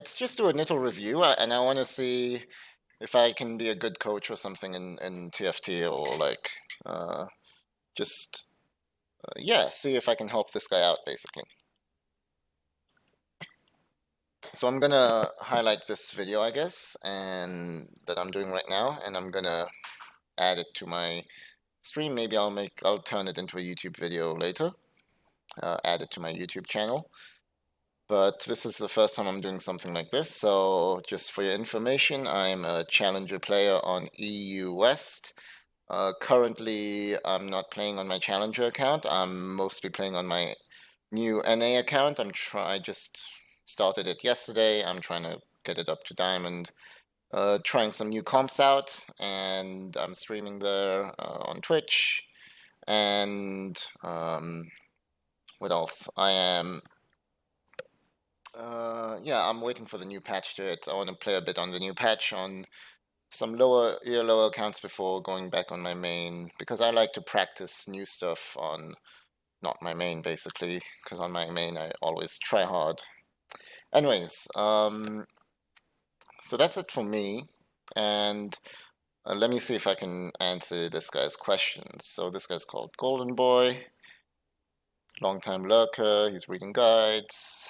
Let's just do a little review, and I want to see if I can be a good coach or something in TFT, or like just yeah, see if I can help this guy out basically. So I'm gonna highlight this video, I guess, and that I'm doing right now, and I'm gonna add it to my stream. Maybe I'll turn it into a YouTube video later, add it to my YouTube channel. But this is the first time I'm doing something like this, so just for your information, I'm a challenger player on EU West. Currently, I'm not playing on my challenger account. I'm mostly playing on my new NA account. I just started it yesterday. I'm trying to get it up to diamond. Trying some new comps out, and I'm streaming there on Twitch. And what else? Yeah, I'm waiting for the new patch to it. I want to play a bit on the new patch on some lower accounts before going back on my main, because I like to practice new stuff on not my main basically, because on my main I always try hard. Anyways, so that's it for me, and let me see if I can answer this guy's questions. So this guy's called Goldenboy, long-time lurker. He's reading guides.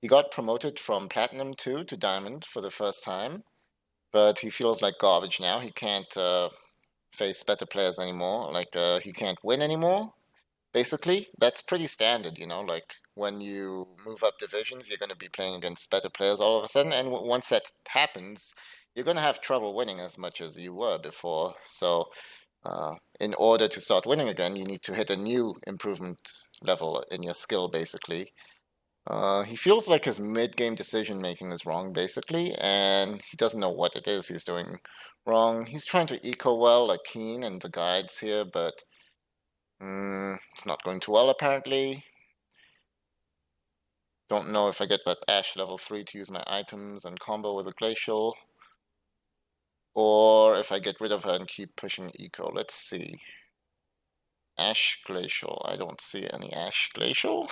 He got promoted from Platinum 2 to Diamond for the first time, but he feels like garbage now. He can't face better players anymore. Like, he can't win anymore, basically. That's pretty standard, you know, like when you move up divisions, you're going to be playing against better players all of a sudden, and once that happens, you're going to have trouble winning as much as you were before. So in order to start winning again, you need to hit a new improvement level in your skill, basically. He feels like his mid-game decision-making is wrong, basically, and he doesn't know what it is he's doing wrong. He's trying to eco well, like Keen and the guides here, but it's not going too well, apparently. Don't know if I get that Ash level 3 to use my items and combo with a Glacial, or if I get rid of her and keep pushing eco. Let's see. Ash Glacial. I don't see any Ash Glacial.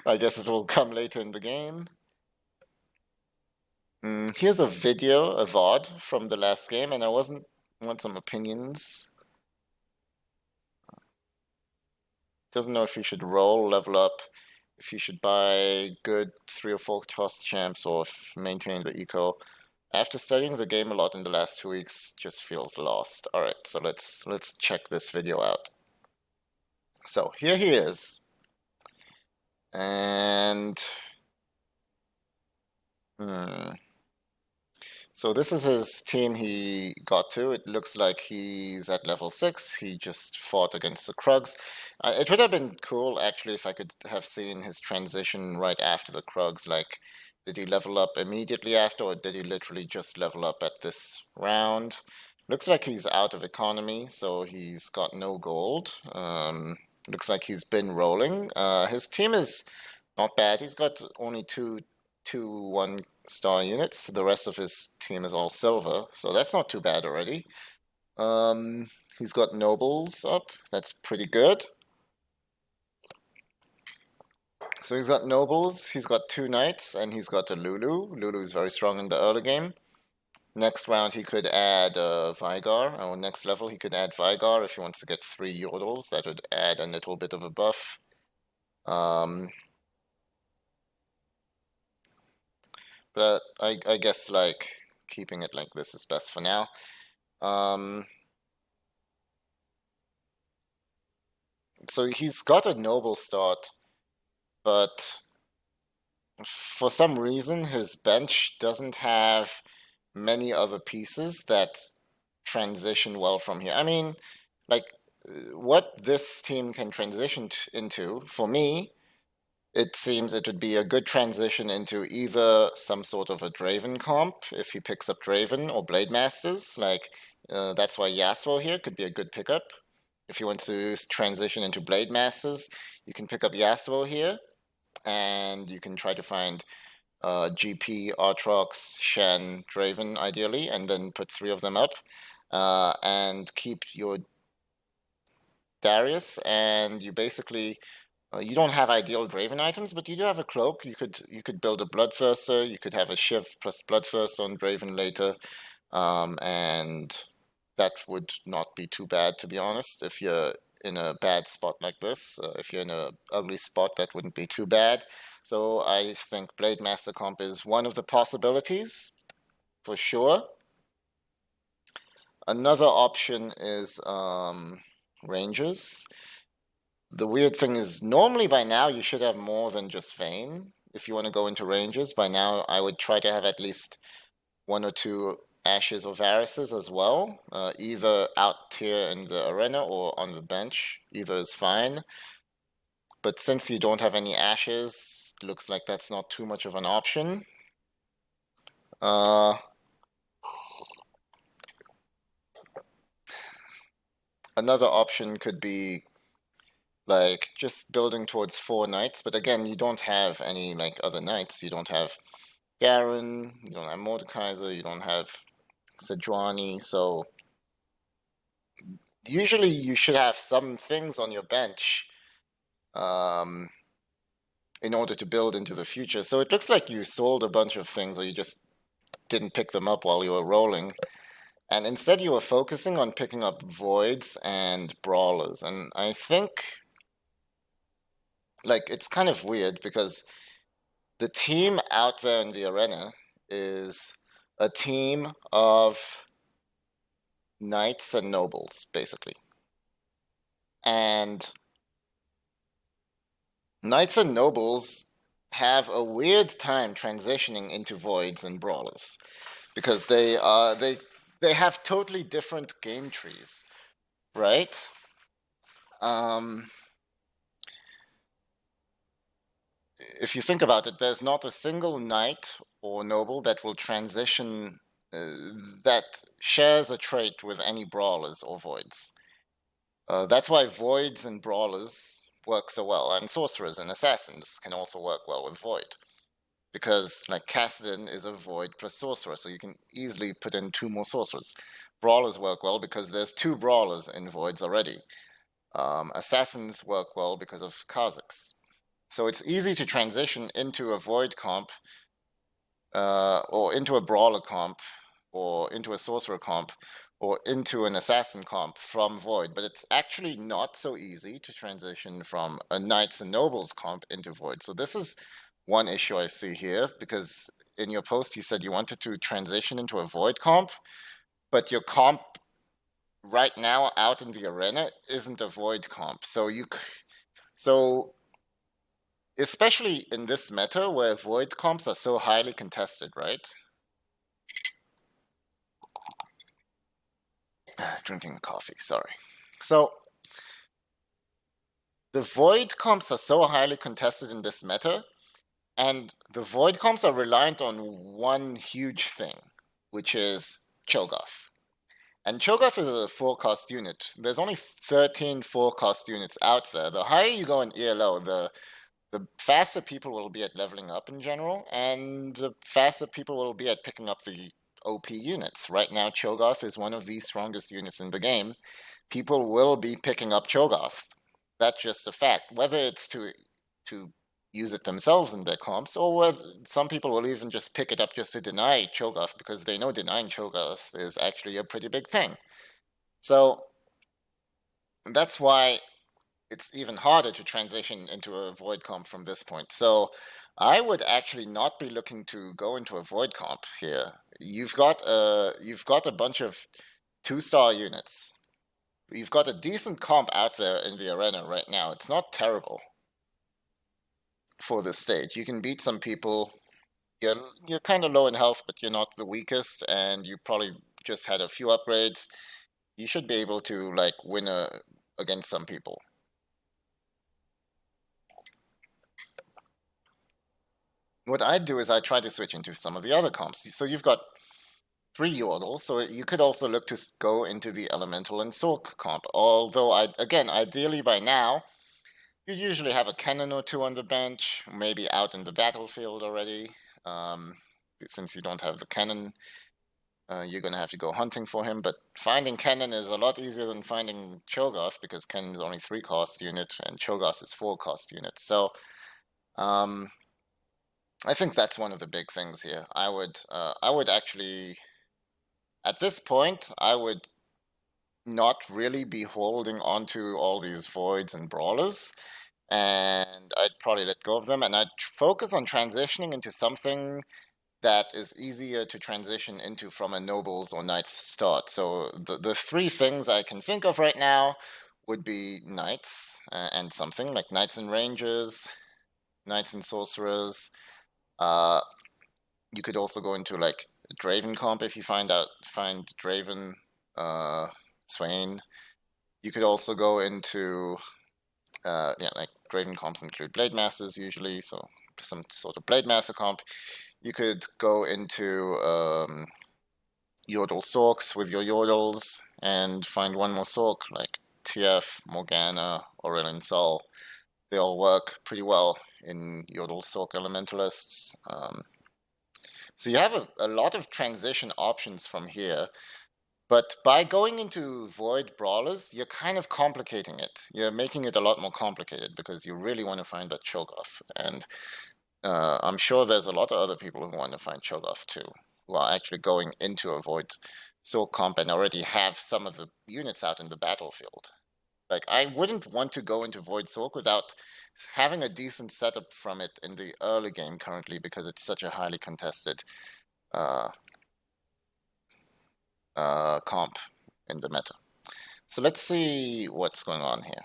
I guess it will come later in the game. Here's a video, a VOD from the last game, and I want some opinions. Doesn't know if he should roll, level up, if he should buy good 3 or 4 toss champs, or maintain the eco. After studying the game a lot in the last 2 weeks, just feels lost. All right, so let's check this video out. So here he is, and so this is his team he got to. It looks like he's at level 6. He just fought against the Krugs. It would have been cool, actually, if I could have seen his transition right after the Krugs. Like, did he level up immediately after, or did he literally just level up at this round? Looks like he's out of economy, so he's got no gold. Looks like he's been rolling. His team is not bad. He's got only two 1-star units. The rest of his team is all silver, so that's not too bad already. He's got nobles up. That's pretty good. So he's got nobles, he's got 2 knights, and he's got a Lulu. Lulu is very strong in the early game. Next round he could add Vigar, or next level he could add Vigar if he wants to get 3 Yordles. That would add a little bit of a buff. But I guess like keeping it like this is best for now. So he's got a noble start, but for some reason his bench doesn't have many other pieces that transition well from here. I mean, like what this team can transition into, for me, it seems it would be a good transition into either some sort of a Draven comp, if he picks up Draven, or Blade Masters. Like, that's why Yasuo here could be a good pickup. If you want to transition into Blade Masters, you can pick up Yasuo here, and you can try to find GP, Aatrox, Shen, Draven, ideally, and then put 3 of them up, and keep your Darius, and you basically You don't have ideal Draven items, but you do have a cloak. You could build a Bloodthirster. You could have a Shiv plus Bloodthirster on Draven later, and that would not be too bad, to be honest. If you're in a bad spot like this, if you're in a ugly spot, that wouldn't be too bad. So I think Blade Master comp is one of the possibilities for sure. Another option is ranges. The weird thing is, normally by now you should have more than just Vayne. If you want to go into ranges, by now I would try to have at least one or two Ashes or Varises as well, either out here in the arena or on the bench. Either is fine. But since you don't have any Ashes, looks like that's not too much of an option. Another option could be like just building towards 4 knights, but again, you don't have any like other knights. You don't have Garen, you don't have Mordekaiser, you don't have Sejuani, so usually you should have some things on your bench in order to build into the future. So it looks like you sold a bunch of things, or you just didn't pick them up while you were rolling. And instead you were focusing on picking up Voids and Brawlers. And I think, like, it's kind of weird because the team out there in the arena is a team of knights and nobles, basically. And knights and nobles have a weird time transitioning into voids and brawlers because they have totally different game trees, right? If you think about it, there's not a single knight or noble that will transition that shares a trait with any brawlers or voids. That's why voids and brawlers work so well, and sorcerers and assassins can also work well with void. Because, like, Kassadin is a void plus sorcerer, so you can easily put in 2 more sorcerers. Brawlers work well because there's 2 brawlers in voids already. Assassins work well because of Kha'Zix. So it's easy to transition into a void comp, or into a brawler comp, or into a sorcerer comp, or into an assassin comp from void, but it's actually not so easy to transition from a knights and nobles comp into void. So this is one issue I see here, because in your post you said you wanted to transition into a void comp, but your comp right now out in the arena isn't a void comp. So especially in this meta where void comps are so highly contested, right? Drinking coffee, sorry. So the void comps are so highly contested in this meta, and the void comps are reliant on one huge thing, which is Cho'Gath. And Cho'Gath is a 4-cost unit. There's only 13 4-cost units out there. The higher you go in ELO, the faster people will be at leveling up in general, and the faster people will be at picking up the OP units. Right now, Cho'Gath is one of the strongest units in the game. People will be picking up Cho'Gath. That's just a fact. Whether it's to use it themselves in their comps, or whether some people will even just pick it up just to deny Cho'Gath because they know denying Cho'Gath is actually a pretty big thing. So that's why it's even harder to transition into a void comp from this point. So I would actually not be looking to go into a void comp here. You've got a bunch of 2-star units. You've got a decent comp out there in the arena right now. It's not terrible for this stage. You can beat some people. You're kind of low in health, but you're not the weakest, and you probably just had a few upgrades. You should be able to like win against some people. What I do is I try to switch into some of the other comps. So you've got 3 Yordles, so you could also look to go into the Elemental and Sork comp. Although, ideally by now, you usually have a cannon or 2 on the bench, maybe out in the battlefield already, since you don't have the cannon. you're gonna have to go hunting for him. But finding Kennen is a lot easier than finding Cho'Gath, because Kennen is only 3 cost unit and Cho'Gath is 4 cost unit. So I think that's one of the big things here. I would actually, at this point, I would not really be holding onto all these voids and brawlers, and I'd probably let go of them, and I'd focus on transitioning into something that is easier to transition into from a nobles or knights start. So the 3 things I can think of right now would be knights and something like knights and rangers, knights and sorcerers. You could also go into like Draven comp if you find Draven, Swain. You could also go into like Draven comps include Blade Masters usually, so some sort of Blade Master comp. You could go into Yordle Sorks with your Yordles and find one more Sork like TF, Morgana, Aurelion Sol. They all work pretty well in Yordle Sork Elementalists. So you have a lot of transition options from here, but by going into Void Brawlers, you're kind of complicating it. You're making it a lot more complicated because you really want to find that Cho'Gath. And I'm sure there's a lot of other people who want to find Cho'Gath too, who are actually going into a Void Sork comp and already have some of the units out in the battlefield. Like, I wouldn't want to go into Void Sork without having a decent setup from it in the early game currently, because it's such a highly contested comp in the meta. So let's see what's going on here.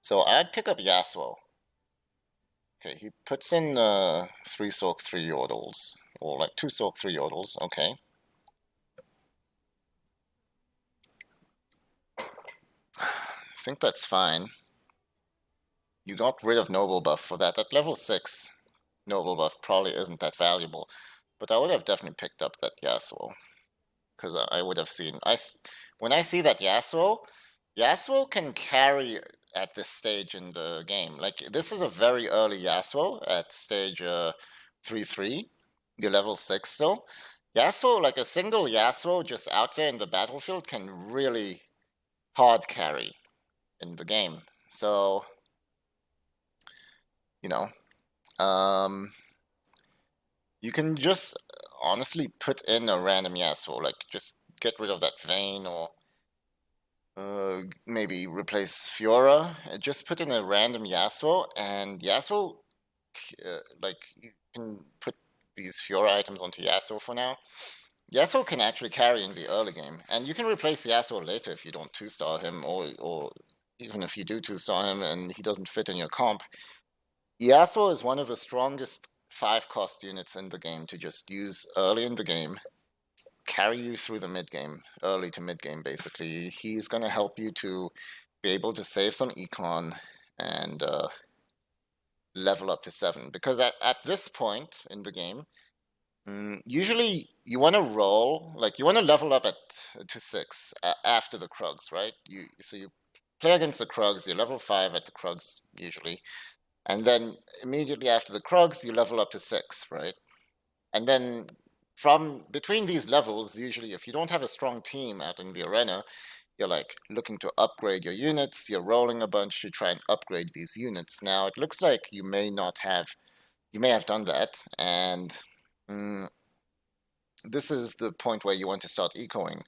So I'd pick up Yasuo. Okay, he puts in 3 Sork, 3 Yordles. Or like 2 Sork, 3 Yordles, okay. I think that's fine. You got rid of Noble Buff for that. At level 6, Noble Buff probably isn't that valuable. But I would have definitely picked up that Yasuo. Because I would have seen... when I see that Yasuo can carry at this stage in the game. Like, this is a very early Yasuo at stage 3-3. You're level 6 still. Yasuo, like a single Yasuo just out there in the battlefield can really hard carry in the game. So, you know, you can just honestly put in a random Yasuo, like just get rid of that Vayne, or maybe replace Fiora. Just put in a random Yasuo, and Yasuo, like, you can put these Fiora items onto Yasuo for now. Yasuo can actually carry in the early game, and you can replace Yasuo later if you don't 2-star him, or even if you do 2-star him and he doesn't fit in your comp. Yasuo is one of the strongest 5-cost units in the game to just use early in the game, carry you through the mid-game, early to mid-game basically. He's going to help you to be able to save some econ and level up to 7. Because at this point in the game, usually you want to roll, like you want to level up to 6 after the Krugs, right? So you play against the Krugs, you're level 5 at the Krugs usually. And then immediately after the Krugs, you level up to 6, right? And then from between these levels, usually if you don't have a strong team out in the arena, you're like looking to upgrade your units, you're rolling a bunch to try and upgrade these units. Now, it looks like you may have done that, and this is the point where you want to start ecoing.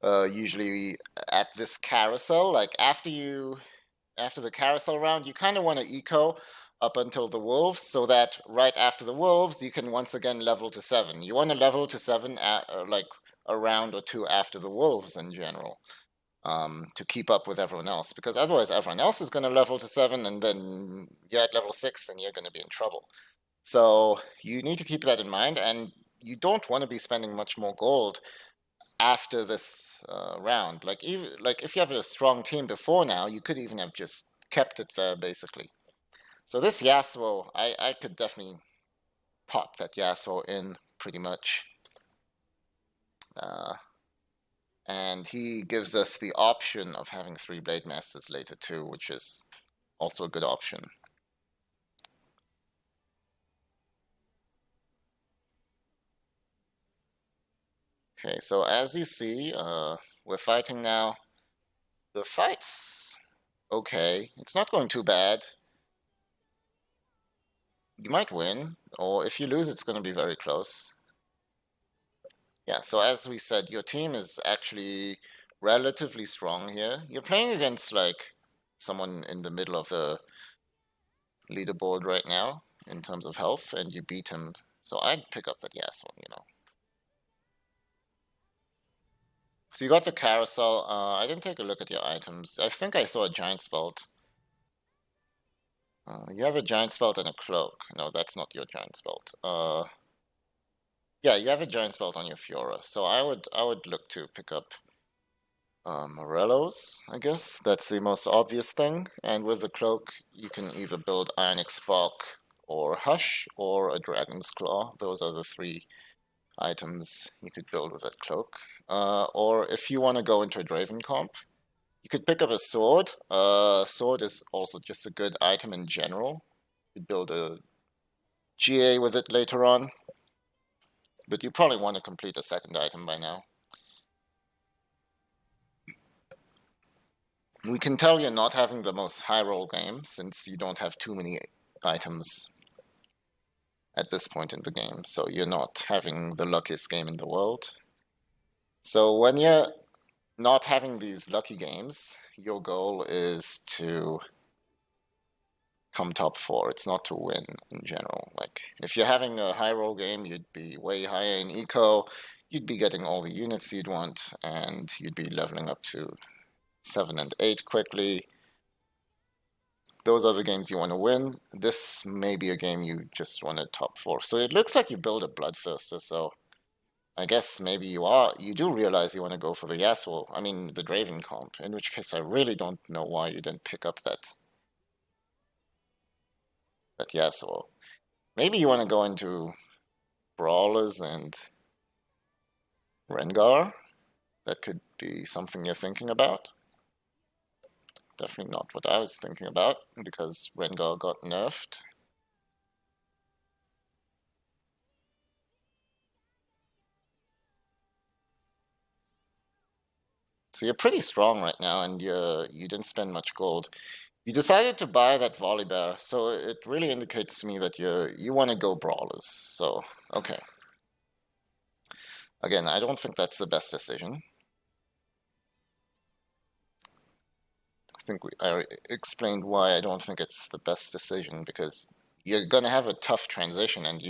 Usually at this carousel, like after the carousel round, you kind of want to eco up until the wolves, so that right after the wolves, you can once again level to 7. You want to level to 7 like a round or 2 after the wolves in general, to keep up with everyone else, because otherwise everyone else is going to level to 7, and then you're at level 6 and you're going to be in trouble. So you need to keep that in mind, and you don't want to be spending much more gold after this round. Like, even like if you have a strong team before now, you could even have just kept it there basically. So this Yasuo, I could definitely pop that Yasuo in pretty much. And he gives us the option of having 3 Blade Masters later too, which is also a good option. Okay, so as you see, we're fighting now. The fight's okay. It's not going too bad. You might win, or if you lose, it's going to be very close. Yeah, so as we said, your team is actually relatively strong here. You're playing against like someone in the middle of the leaderboard right now in terms of health, and you beat him. So I'd pick up that yes one, you know. So you got the carousel. I didn't take a look at your items. I think I saw a giant spelt. You have a giant spelt and a cloak. No, that's not your giant spelt. Yeah, you have a giant spelt on your Fiora. So I would look to pick up Morello's, I guess. That's the most obvious thing. And with the cloak, you can either build Ionic Spark or Hush or a Dragon's Claw. Those are the three items you could build with that cloak. Or if you want to go into a Draven comp, you could pick up a sword. Sword is also just a good item in general. You could build a GA with it later on. But you probably want to complete a second item by now. We can tell you're not having the most high roll game since you don't have too many items at this point in the game. So you're not having the luckiest game in the world. So when you're not having these lucky games, your goal is to come top 4. It's not to win in general. Like if you're having a high roll game, you'd be way higher in eco, you'd be getting all the units you'd want, and you'd be leveling up to 7 and 8 quickly. Those are the games you want to win. This may be a game you just want to top 4. So it looks like you build a Bloodthirster, so I guess maybe you do realize you want to go for the Yasuo, I mean the Draven comp, in which case I really don't know why you didn't pick up that Yasuo. Maybe you want to go into Brawlers and Rengar. That could be something you're thinking about. Definitely not what I was thinking about, because Rengar got nerfed. So you're pretty strong right now, and you didn't spend much gold. You decided to buy that Volibear, so it really indicates to me that you want to go Brawlers. So, okay. Again, I don't think that's the best decision. I think I explained why I don't think it's the best decision, because you're going to have a tough transition, and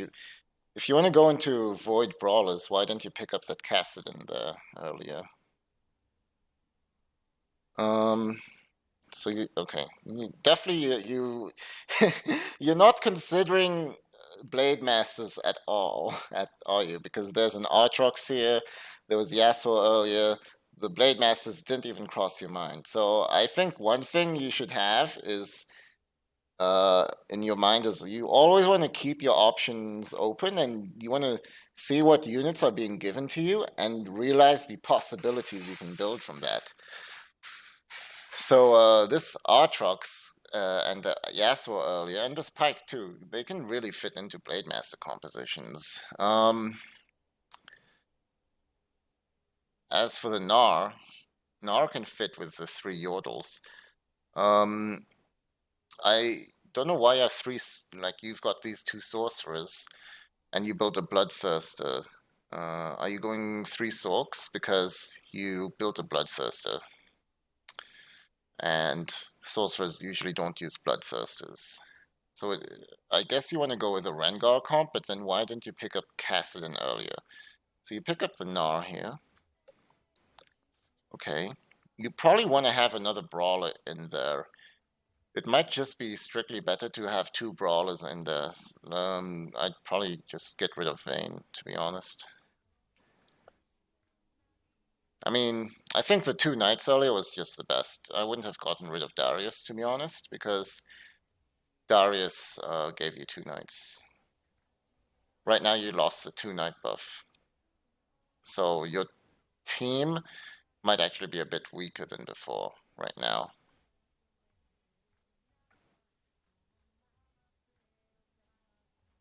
if you want to go into Void Brawlers, why didn't you pick up that Cassidon there earlier? So okay, definitely you're not considering Blade Masters at all, are you? Because there's an Aatrox here, there was Yasuo earlier, the Blade Masters didn't even cross your mind. So I think one thing you should have is in your mind is you always want to keep your options open, and you want to see what units are being given to you and realize the possibilities you can build from that. So this Aatrox and the Yasuo earlier, and this Pike too, they can really fit into Blade Master compositions. As for the Gnar can fit with the 3 Yordles. I don't know why you have 3, like you've got these 2 sorcerers, and you built a Bloodthirster. Are you going 3 Sorks because you built a Bloodthirster? And sorcerers usually don't use Bloodthirsters. So I guess you want to go with a Rengar comp, but then why didn't you pick up Cassidon earlier? So you pick up the Gnar here. Okay. You probably want to have another Brawler in there. It might just be strictly better to have 2 Brawlers in there. I'd probably just get rid of Vayne, to be honest. I mean, I think the 2 Knights earlier was just the best. I wouldn't have gotten rid of Darius, to be honest, because Darius gave you 2 Knights. Right now you lost the 2 Knight buff. So your team might actually be a bit weaker than before right now.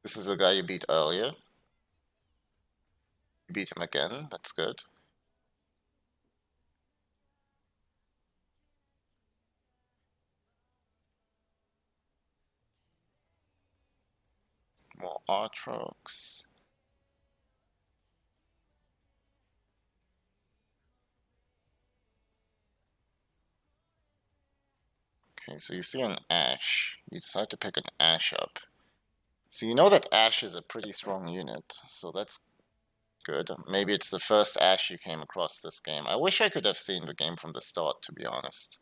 This is the guy you beat earlier. You beat him again, that's good. More Artrox. Okay, so you see an Ash. You decide to pick an Ash up. So you know that Ash is a pretty strong unit, so that's good. Maybe it's the first Ash you came across this game. I wish I could have seen the game from the start, to be honest.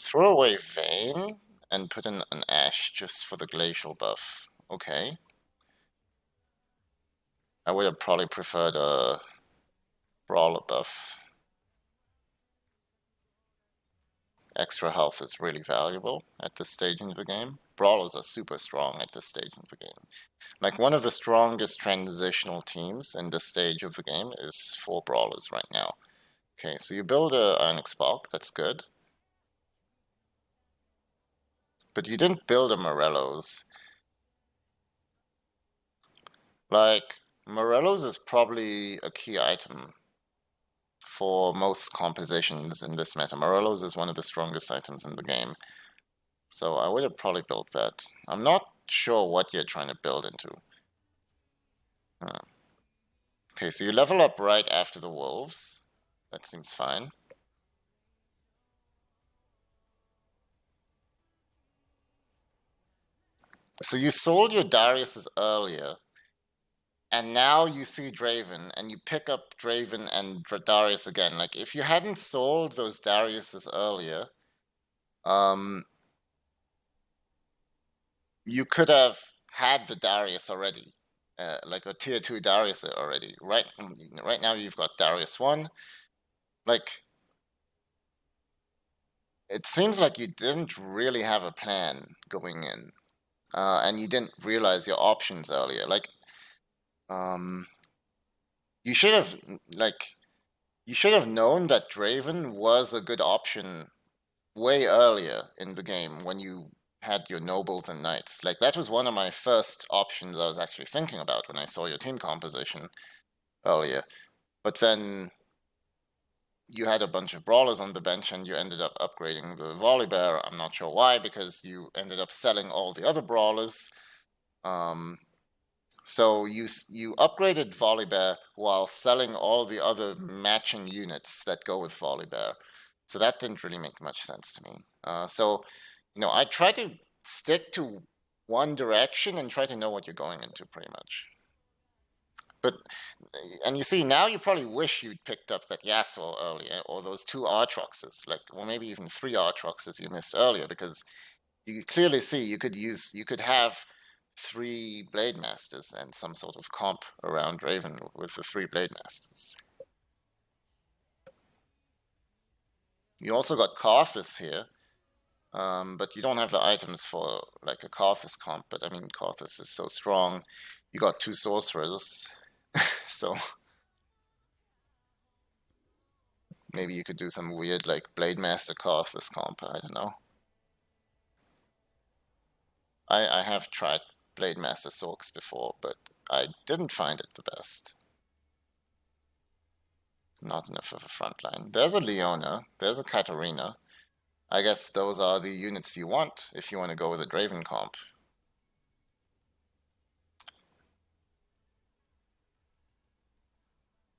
Throw away Vayne and put in an Ash just for the glacial buff. Okay. I would have probably preferred a brawler buff. Extra health is really valuable at this stage in the game. Brawlers are super strong at this stage in the game. Like, one of the strongest transitional teams in this stage of the game is 4 brawlers right now. Okay, so you build a Onyx Spark, that's good. But you didn't build a Morello's. Like, Morello's is probably a key item for most compositions in this meta. Morello's is one of the strongest items in the game. So I would have probably built that. I'm not sure what you're trying to build into. Okay, so you level up right after the wolves. That seems fine. So you sold your Darius's earlier, and now you see Draven, and you pick up Draven and Darius again. Like, if you hadn't sold those Darius's earlier, you could have had the Darius already, like a tier 2 Darius already. Right now you've got Darius 1. Like, it seems like you didn't really have a plan going in, and you didn't realize your options earlier. Like, you should have known that Draven was a good option way earlier in the game when you had your nobles and knights. Like, that was one of my first options I was actually thinking about when I saw your team composition earlier. But then you had a bunch of brawlers on the bench and you ended up upgrading the Volibear. I'm not sure why, because you ended up selling all the other brawlers. So you upgraded Volibear while selling all the other matching units that go with Volibear. So that didn't really make much sense to me. So, I try to stick to one direction and try to know what you're going into pretty much. But, and you see, now you probably wish you'd picked up that Yasuo earlier, or those 2 Aatroxes, like, or maybe even 3 Aatroxes you missed earlier, because you clearly see you could have 3 Blade Masters and some sort of comp around Raven with the 3 Blade Masters. You also got Karthus here, but you don't have the items for like a Karthus comp. But I mean, Karthus is so strong. You got 2 sorcerers, so maybe you could do some weird like Blade Master Karthus comp. I don't know. I have tried Blade Master Sorks before, but I didn't find it the best. Not enough of a front line. There's a Leona. There's a Katarina. I guess those are the units you want if you want to go with a Draven comp.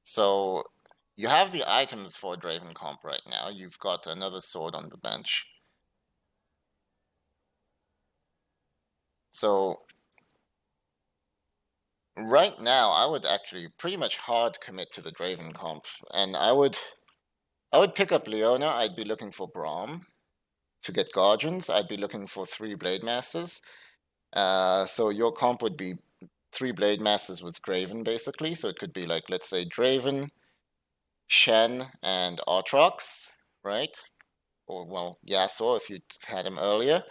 So you have the items for a Draven comp right now. You've got another sword on the bench. So right now, I would actually pretty much hard commit to the Draven comp, and I would pick up Leona. I'd be looking for Braum to get Guardians. I'd be looking for 3 Blade Masters. So your comp would be 3 Blade Masters with Draven, basically. So it could be like, let's say, Draven, Shen, and Aatrox, right? Or, well, Yasuo if you had him earlier.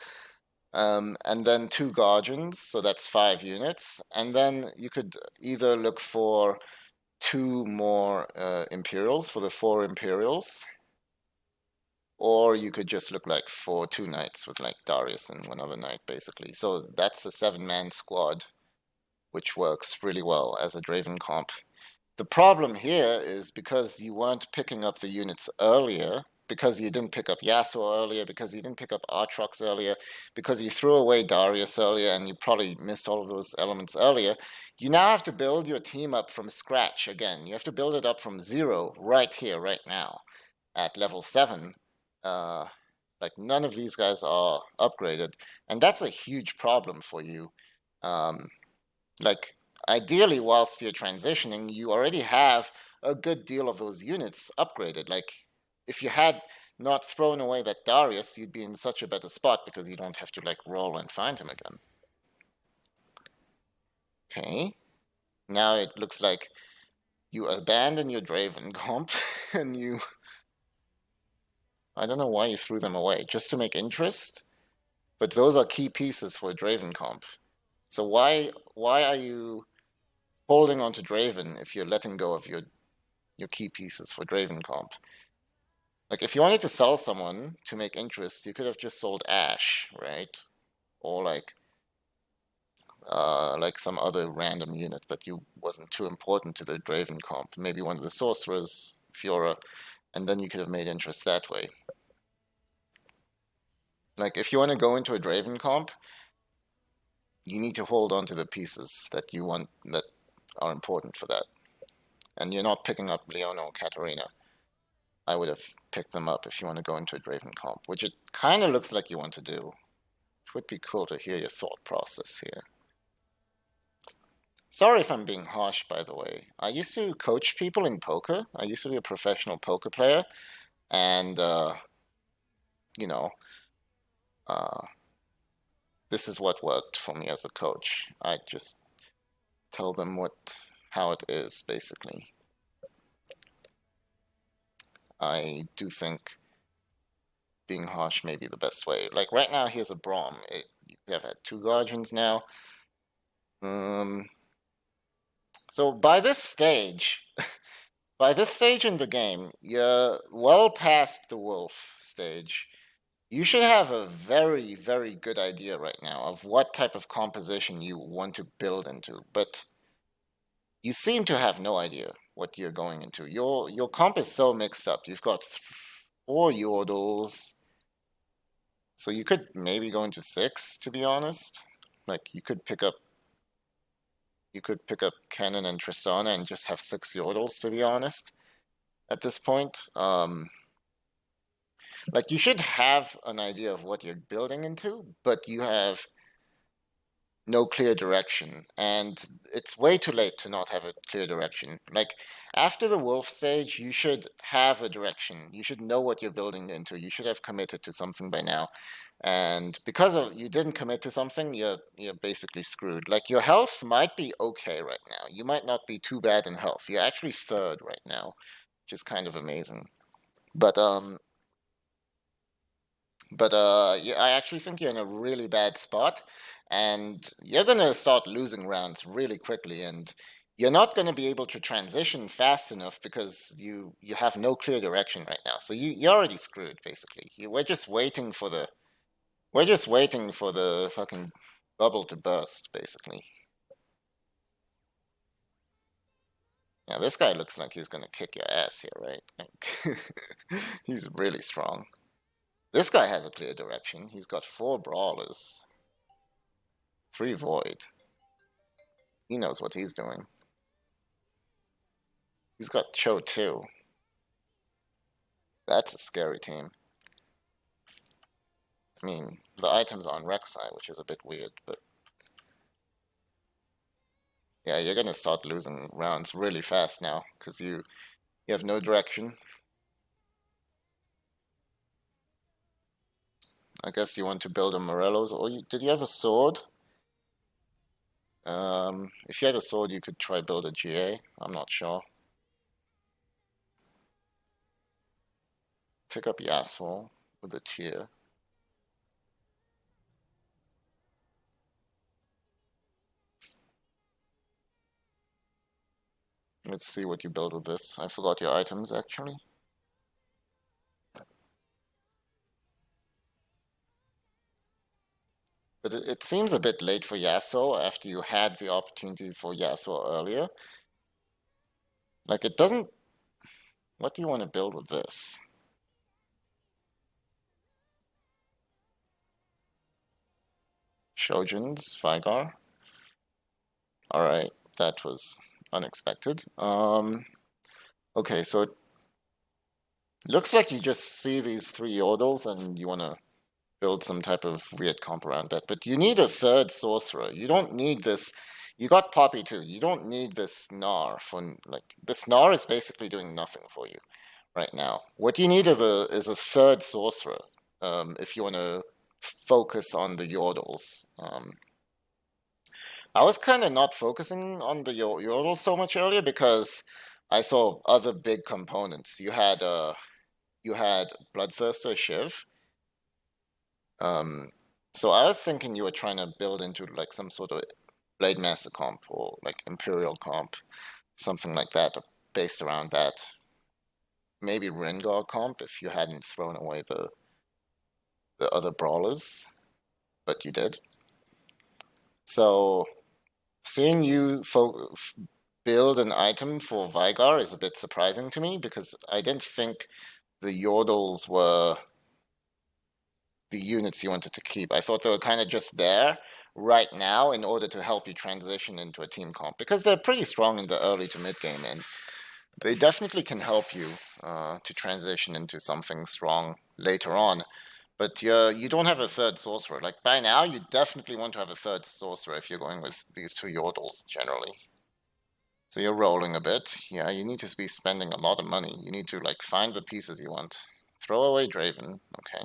And then 2 Guardians, so that's 5 units. And then you could either look for 2 more Imperials for the 4 Imperials. or you could just look like for 2 knights with like Darius and one other knight, basically. So that's a 7-man squad, which works really well as a Draven comp. The problem here is because you weren't picking up the units earlier, because you didn't pick up Yasuo earlier, because you didn't pick up Aatrox earlier, because you threw away Darius earlier, and you probably missed all of those elements earlier, you now have to build your team up from scratch again. You have to build it up from zero right here, right now, at level 7. Like, none of these guys are upgraded, and that's a huge problem for you. Like, ideally, whilst you're transitioning, you already have a good deal of those units upgraded. Like, if you had not thrown away that Darius, you'd be in such a better spot because you don't have to, like, roll and find him again. Okay. Now it looks like you abandon your Draven comp, and you... I don't know why you threw them away. Just to make interest? But those are key pieces for a Draven comp. So why are you holding on to Draven if you're letting go of your key pieces for Draven comp? Like, if you wanted to sell someone to make interest, you could have just sold Ash, right? Or like some other random unit that you wasn't too important to the Draven comp. Maybe one of the sorcerers, Fiora, and then you could have made interest that way. Like, if you want to go into a Draven comp, you need to hold on to the pieces that you want, that are important for that. And you're not picking up Leona or Katarina. I would have picked them up if you want to go into a Draven comp, which it kind of looks like you want to do. It would be cool to hear your thought process here. Sorry if I'm being harsh, by the way. I used to coach people in poker. I used to be a professional poker player, and you know, uh, this is what worked for me as a coach. I just tell them how it is, basically. I do think being harsh may be the best way. Like right now, here's a Braum. You have had 2 Guardians now. So by this stage, in the game, you're well past the wolf stage. You should have a very, very good idea right now of what type of composition you want to build into, but you seem to have no idea what you're going into. Your comp is so mixed up. You've got 4 Yordles, so you could maybe go into 6, to be honest. Like, you could pick up Kennen and Tristana and just have 6 Yordles, to be honest, at this point. Like, you should have an idea of what you're building into, but you have no clear direction, and it's way too late to not have a clear direction. Like, after the wolf stage, you should have a direction. You should know what you're building into. You should have committed to something by now. And because you didn't commit to something, you're basically screwed. Like, your health might be okay right now. You might not be too bad in health. You're actually 3rd right now, which is kind of amazing. But yeah, I actually think you're in a really bad spot, and you're gonna start losing rounds really quickly, and you're not gonna be able to transition fast enough because you have no clear direction right now. So you're already screwed, basically. We're just waiting for the fucking bubble to burst, basically. Yeah, this guy looks like he's gonna kick your ass here, right? Like, he's really strong. This guy has a clear direction. He's got 4 brawlers. 3 void. He knows what he's doing. He's got Cho too. That's a scary team. I mean, the items are on Rek'Sai, which is a bit weird, but yeah, you're gonna start losing rounds really fast now because you have no direction. I guess you want to build a Morello's, or did you have a sword? If you had a sword, you could try build a GA. I'm not sure. Pick up Yasuo with a tier. Let's see what you build with this. I forgot your items, actually. But it seems a bit late for Yasuo after you had the opportunity for Yasuo earlier. Like, it doesn't... What do you want to build with this? Shojin's, Vigar. Alright, that was unexpected. Okay, so it looks like you just see these three Yordles and you want to build some type of weird comp around that. But you need a third sorcerer. You don't need this. You got Poppy too. You don't need this Gnar for like this Gnar is basically doing nothing for you right now. What you need is a third sorcerer if you want to focus on the Yordles. I was kind of not focusing on the Yordles so much earlier because I saw other big components. You had Bloodthirster Shiv. So I was thinking you were trying to build into like some sort of Blade Master comp or like Imperial comp, something like that, based around that. Maybe Rengar comp if you hadn't thrown away the other brawlers, but you did. So seeing you build an item for Vigar is a bit surprising to me because I didn't think the Yordles were the units you wanted to keep. I thought they were kind of just there right now in order to help you transition into a team comp because they're pretty strong in the early to mid game and they definitely can help you to transition into something strong later on. But you don't have a third sorcerer. Like by now, you definitely want to have a third sorcerer if you're going with these two Yordles generally. So you're rolling a bit. Yeah, you need to be spending a lot of money. You need to like find the pieces you want. Throw away Draven. Okay.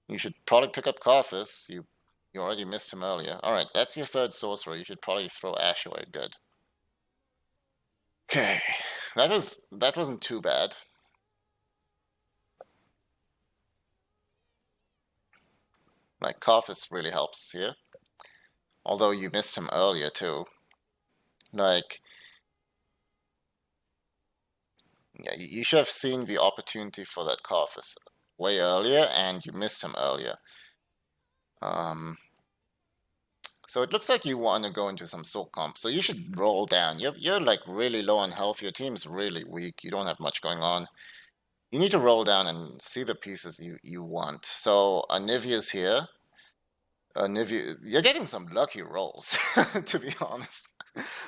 You should probably pick up Karthus. You already missed him earlier. Alright, that's your third sorcerer. You should probably throw Ash away. Good. Okay. That wasn't too bad. Like Karthus really helps here. Although you missed him earlier too. Like yeah, you should have seen the opportunity for that Karthus way earlier and you missed him earlier. So it looks like you want to go into some soul comp. So you should roll down. You're like really low on health. Your team's really weak. You don't have much going on. You need to roll down and see the pieces you want. So Anivia's here. Anivia, you're getting some lucky rolls, to be honest.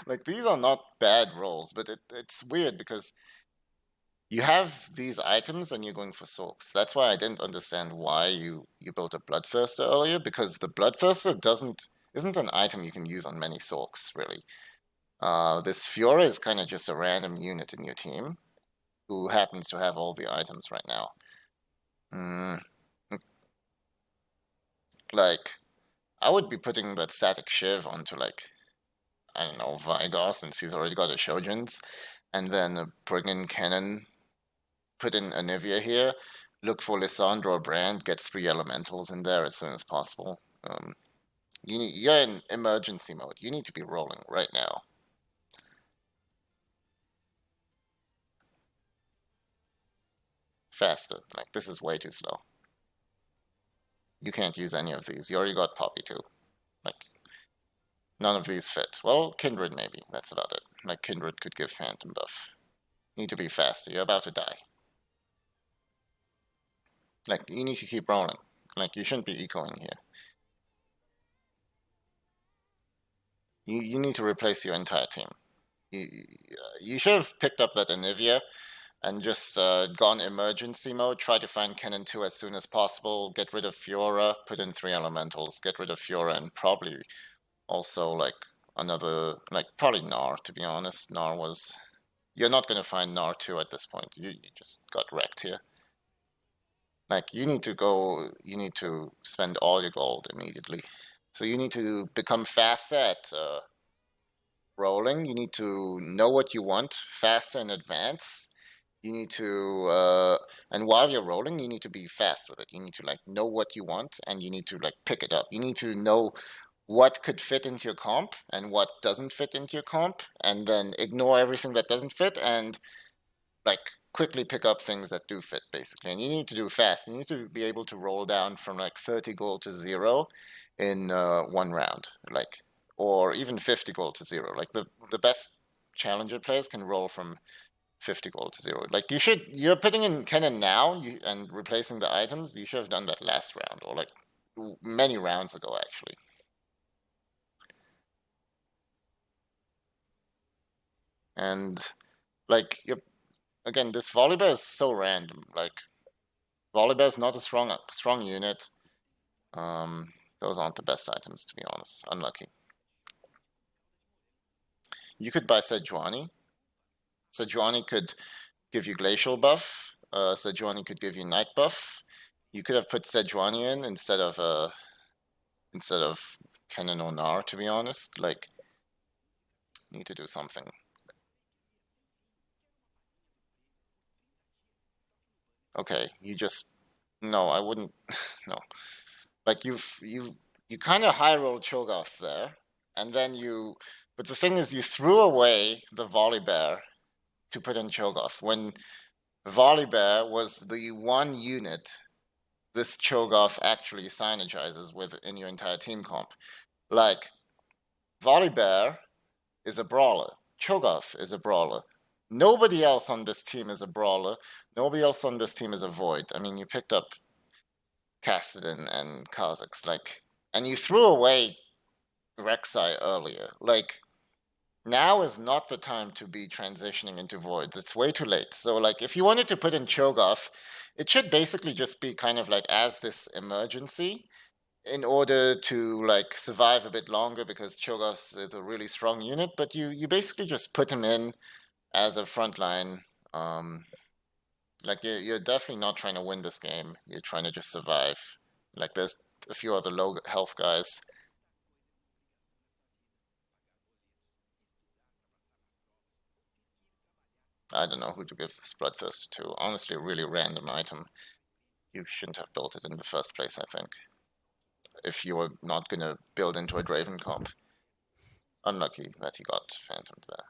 Like these are not bad rolls, but it's weird because you have these items and you're going for soaks. That's why I didn't understand why you built a Bloodthirster earlier, because the Bloodthirster isn't an item you can use on many soaks, really. This Fiora is kind of just a random unit in your team who happens to have all the items right now. Like, I would be putting that static Shiv onto, like, I don't know, Vigar, since he's already got a Shojin's, and then bring in Kennen, put in Anivia here, look for Lissandra or Brand, get 3 elementals in there as soon as possible. You're in emergency mode. You need to be rolling right now. Faster. Like, this is way too slow. You can't use any of these. You already got Poppy too. Like, none of these fit. Well, Kindred maybe. That's about it. Like, Kindred could give Phantom buff. You need to be faster. You're about to die. Like, you need to keep rolling. Like, you shouldn't be ecoing here. You need to replace your entire team. You should have picked up that Anivia and just gone emergency mode, try to find Kennen 2 as soon as possible, get rid of Fiora, put in 3 elementals, get rid of Fiora, and probably also, like, another, like, probably Gnar, to be honest. Gnar was... You're not going to find Gnar 2 at this point. You just got wrecked here. Like, you need to spend all your gold immediately. So you need to become faster at rolling. You need to know what you want faster in advance. You need to, and while you're rolling, you need to be fast with it. You need to like know what you want, and you need to like pick it up. You need to know what could fit into your comp and what doesn't fit into your comp, and then ignore everything that doesn't fit and like quickly pick up things that do fit, basically. And you need to do fast. You need to be able to roll down from like 30 gold to 0 in 1 round, like, or even 50 gold to 0. Like the best challenger players can roll from 50 gold to 0. Like you're putting in cannon now and replacing the items. You should have done that last round, or like many rounds ago, actually. And like again, this Volibear is so random. Like Volibear is not a strong unit. Those aren't the best items, to be honest. Unlucky. You could buy Sejuani. Sejuani could give you Glacial buff. Sejuani could give you Night buff. You could have put Sejuani in instead of Kennen Onar, to be honest. Like, need to do something. Okay, you just no, I wouldn't. No, like you kind of high rolled Cho'Gath there, and then you. But the thing is, you threw away the Volibear to put in Cho'Gath when Volibear was the one unit this Cho'Gath actually synergizes with in your entire team comp. Like, Volibear is a brawler. Cho'Gath is a brawler. Nobody else on this team is a brawler. Nobody else on this team is a void. I mean, you picked up Kassadin and Kha'Zix, like, and you threw away Rek'Sai earlier. Like, now is not the time to be transitioning into voids. It's way too late. So, like, if you wanted to put in Cho'Gath, it should basically just be kind of like as this emergency in order to like survive a bit longer, because Cho'Gath is a really strong unit, but you basically just put him in as a frontline. Like you're definitely not trying to win this game. You're trying to just survive. Like there's a few other low health guys. I don't know who to give this Bloodthirster to. Honestly, a really random item. You shouldn't have built it in the first place, I think. If you were not gonna build into a Draven comp. Unlucky that he got phantomed there.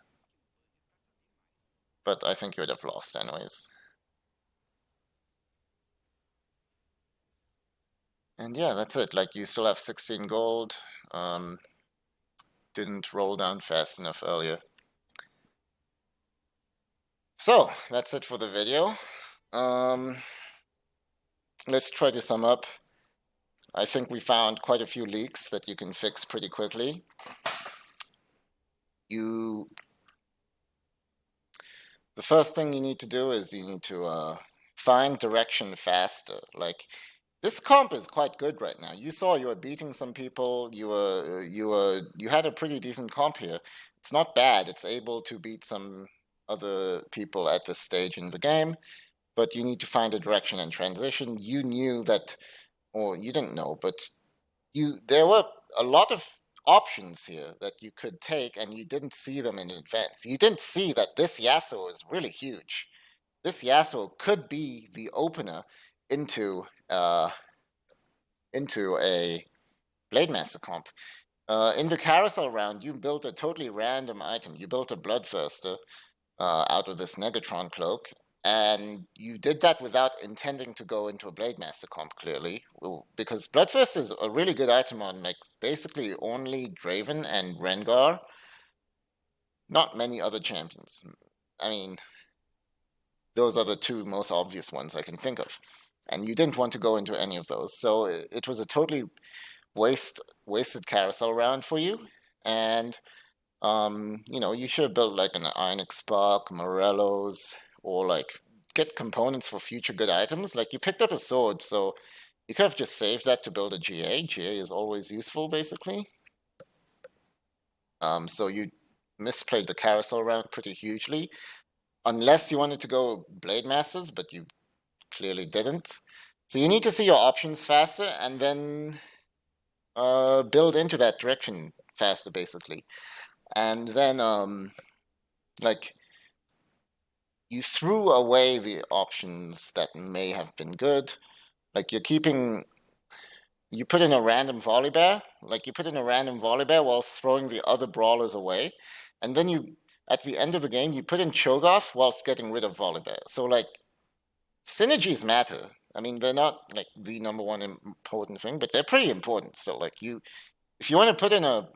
But I think you would have lost anyways. And yeah, that's it. Like, you still have 16 gold. Didn't roll down fast enough earlier. So, that's it for the video. Let's try to sum up. I think we found quite a few leaks that you can fix pretty quickly. The first thing you need to do is you need to find direction faster. Like, this comp is quite good right now. You saw you were beating some people. You had a pretty decent comp here. It's not bad. It's able to beat some other people at this stage in the game, but you need to find a direction and transition. You knew that, or you didn't know, but there were a lot of options here that you could take, and you didn't see them in advance. You didn't see that this Yasuo is really huge. This Yasuo could be the opener into a Blade Master comp. In the carousel round, you built a totally random item. You built a Bloodthirster out of this Negatron cloak, and you did that without intending to go into a Blade Master comp, clearly, because Bloodthirster is a really good item on like basically only Draven and Rengar. Not many other champions. I mean, those are the two most obvious ones I can think of. And you didn't want to go into any of those. So it was a totally wasted carousel round for you. And, you should have built like an Ionic Spark, Morello's, or like get components for future good items. Like you picked up a sword, so you could have just saved that to build a GA. GA is always useful, basically. So you misplayed the carousel round pretty hugely. Unless you wanted to go Blade Masters, but you clearly didn't. So you need to see your options faster and then build into that direction faster, basically. And then, like, you threw away the options that may have been good. Like, you put in a random Volibear, whilst throwing the other brawlers away. And then you at the end of the game, you put in Cho'Gath whilst getting rid of Volibear. So like, synergies matter. I mean, they're not like the number one important thing, but they're pretty important. So like, if you want to put in a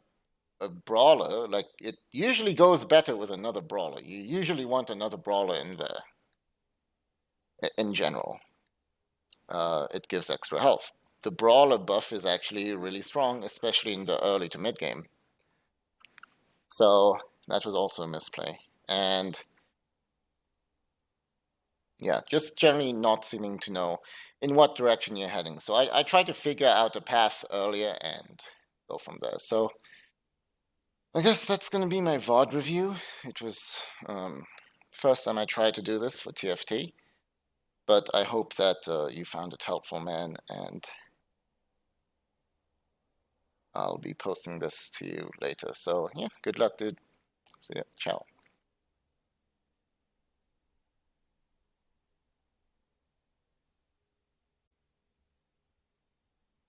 brawler, like it usually goes better with another brawler. You usually want another brawler in there. In general, it gives extra health. The brawler buff is actually really strong, especially in the early to mid game. So that was also a misplay. And yeah, just generally not seeming to know in what direction you're heading. So I tried to figure out a path earlier and go from there. So I guess that's going to be my VOD review. It was first time I tried to do this for TFT, but I hope that you found it helpful, man, and I'll be posting this to you later. So yeah, good luck, dude. See ya. Ciao.